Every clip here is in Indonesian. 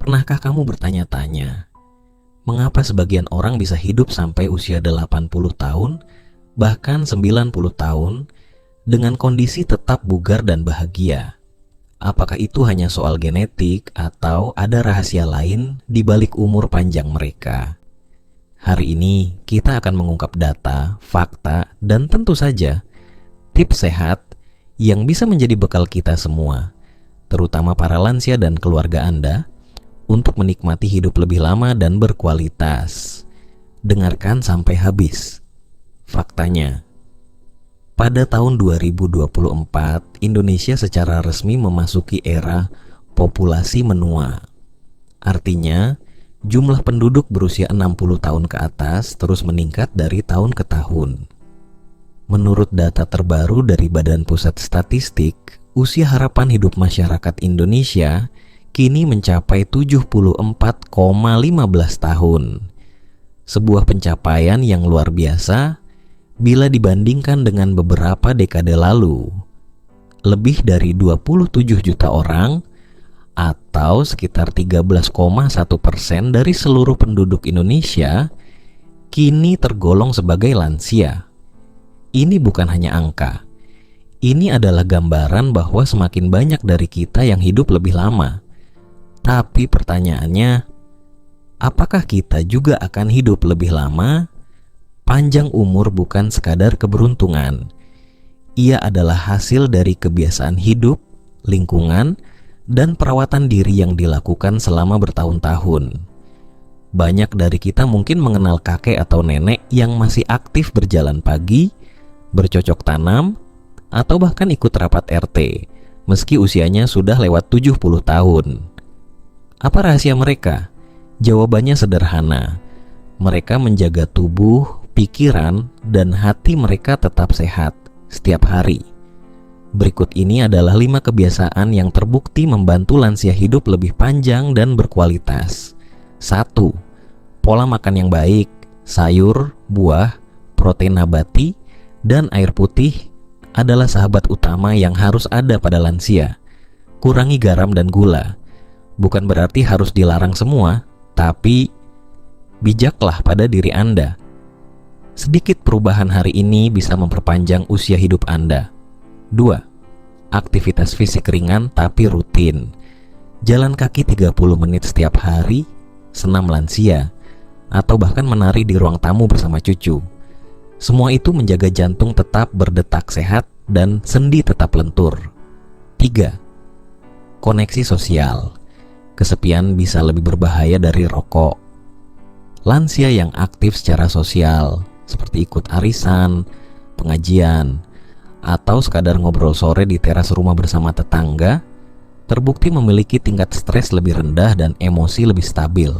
Pernahkah kamu bertanya-tanya, mengapa sebagian orang bisa hidup sampai usia 80 tahun, bahkan 90 tahun, dengan kondisi tetap bugar dan bahagia? Apakah itu hanya soal genetik atau ada rahasia lain di balik umur panjang mereka? Hari ini kita akan mengungkap data, fakta, dan tentu saja tips sehat yang bisa menjadi bekal kita semua, terutama para lansia dan keluarga Anda, untuk menikmati hidup lebih lama dan berkualitas. Dengarkan sampai habis. Faktanya, pada tahun 2024, Indonesia secara resmi memasuki era populasi menua. Artinya, jumlah penduduk berusia 60 tahun ke atas terus meningkat dari tahun ke tahun. Menurut data terbaru dari Badan Pusat Statistik, usia harapan hidup masyarakat Indonesia kini mencapai 74,15 tahun. Sebuah pencapaian yang luar biasa bila dibandingkan dengan beberapa dekade lalu. Lebih dari 27 juta orang atau sekitar 13,1% dari seluruh penduduk Indonesia kini tergolong sebagai lansia. Ini bukan hanya angka. Ini adalah gambaran bahwa semakin banyak dari kita yang hidup lebih lama. Tapi pertanyaannya, apakah kita juga akan hidup lebih lama? Panjang umur bukan sekadar keberuntungan. Ia adalah hasil dari kebiasaan hidup, lingkungan, dan perawatan diri yang dilakukan selama bertahun-tahun. Banyak dari kita mungkin mengenal kakek atau nenek yang masih aktif berjalan pagi, bercocok tanam, atau bahkan ikut rapat RT, meski usianya sudah lewat 70 tahun. Apa rahasia mereka? Jawabannya sederhana. Mereka menjaga tubuh, pikiran, dan hati mereka tetap sehat setiap hari. Berikut ini adalah 5 kebiasaan yang terbukti membantu lansia hidup lebih panjang dan berkualitas. 1. Pola makan yang baik, sayur, buah, protein nabati, dan air putih adalah sahabat utama yang harus ada pada lansia. Kurangi garam dan gula. Bukan berarti harus dilarang semua, tapi bijaklah pada diri Anda. Sedikit perubahan hari ini bisa memperpanjang usia hidup Anda. 2. Aktivitas fisik ringan tapi rutin. Jalan kaki 30 menit setiap hari, senam lansia, atau bahkan menari di ruang tamu bersama cucu. Semua itu menjaga jantung tetap berdetak sehat dan sendi tetap lentur. 3. Koneksi sosial. Kesepian bisa lebih berbahaya dari rokok. Lansia yang aktif secara sosial, seperti ikut arisan, pengajian, atau sekadar ngobrol sore di teras rumah bersama tetangga, terbukti memiliki tingkat stres lebih rendah dan emosi lebih stabil.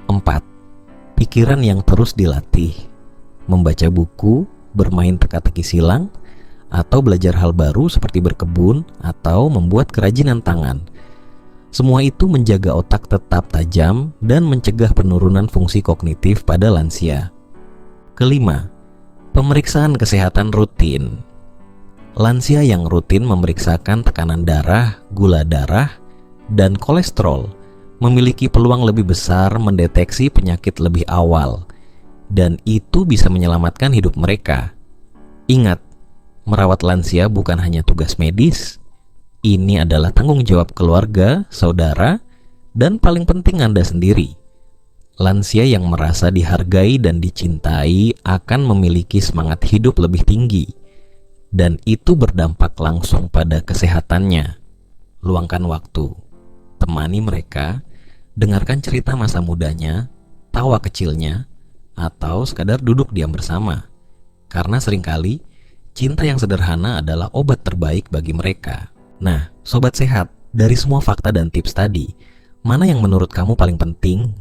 4. Pikiran yang terus dilatih. Membaca buku, bermain teka-teki silang, atau belajar hal baru seperti berkebun atau membuat kerajinan tangan. Semua itu menjaga otak tetap tajam dan mencegah penurunan fungsi kognitif pada lansia. 5. Pemeriksaan kesehatan rutin. Lansia yang rutin memeriksakan tekanan darah, gula darah, dan kolesterol memiliki peluang lebih besar mendeteksi penyakit lebih awal, dan itu bisa menyelamatkan hidup mereka. Ingat, merawat lansia bukan hanya tugas medis. Ini adalah tanggung jawab keluarga, saudara, dan paling penting Anda sendiri. Lansia yang merasa dihargai dan dicintai akan memiliki semangat hidup lebih tinggi, dan itu berdampak langsung pada kesehatannya. Luangkan waktu, temani mereka, dengarkan cerita masa mudanya, tawa kecilnya, atau sekadar duduk diam bersama. Karena seringkali, cinta yang sederhana adalah obat terbaik bagi mereka. Nah, sobat sehat, dari semua fakta dan tips tadi, mana yang menurut kamu paling penting?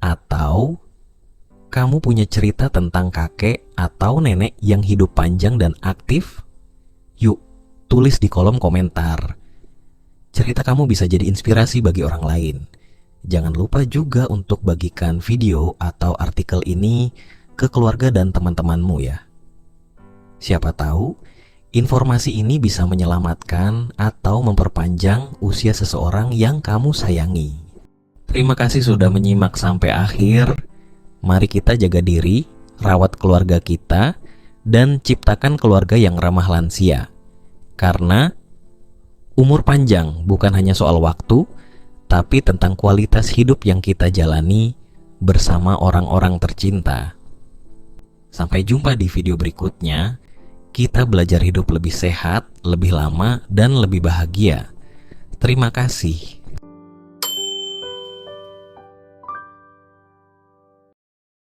Atau kamu punya cerita tentang kakek atau nenek yang hidup panjang dan aktif? Yuk, tulis di kolom komentar. Cerita kamu bisa jadi inspirasi bagi orang lain. Jangan lupa juga untuk bagikan video atau artikel ini ke keluarga dan teman-temanmu ya. Siapa tahu informasi ini bisa menyelamatkan atau memperpanjang usia seseorang yang kamu sayangi. Terima kasih sudah menyimak sampai akhir. Mari kita jaga diri, rawat keluarga kita, dan ciptakan keluarga yang ramah lansia. Karena umur panjang bukan hanya soal waktu, tapi tentang kualitas hidup yang kita jalani bersama orang-orang tercinta. Sampai jumpa di video berikutnya. Kita belajar hidup lebih sehat, lebih lama, dan lebih bahagia. Terima kasih.